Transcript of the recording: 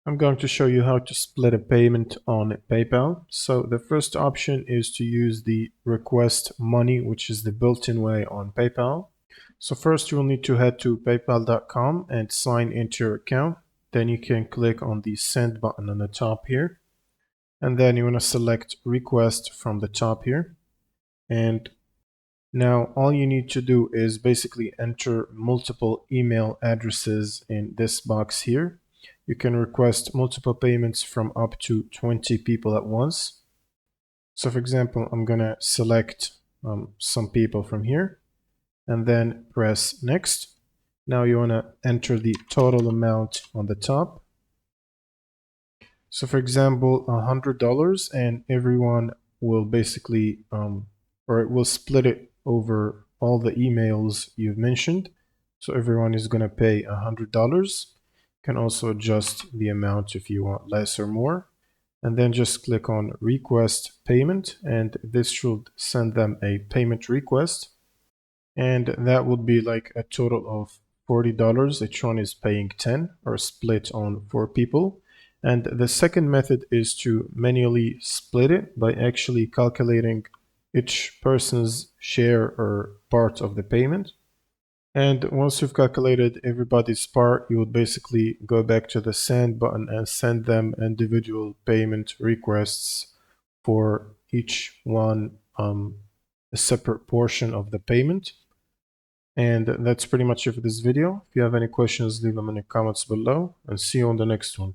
I'm going to show you how to split a payment on PayPal. So the first option is to use the request money, which is the built-in way on PayPal. So first you will need to head to paypal.com and sign into your account. Then you can click on the send button on the top here. And then you want to select request from the top here. And now all you need to do is basically enter multiple email addresses in this box here. You can request multiple payments from up to 20 people at once. So for example, I'm gonna select some people from here and then press next. Now you wanna enter the total amount on the top. So for example, $100, and everyone will basically, or it will split it over all the emails you've mentioned. So everyone is gonna pay $100. Can also adjust the amount if you want less or more, and then just click on request payment, and this should send them a payment request, and that would be like a total of $40. Each one is paying 10 or split on 4 people. And the second method is to manually split it by actually calculating each person's share or part of the payment. And once you've calculated everybody's part, you would basically go back to the send button and send them individual payment requests for each one, a separate portion of the payment. And that's pretty much it for this video. If you have any questions, leave them in the comments below, and see you on the next one.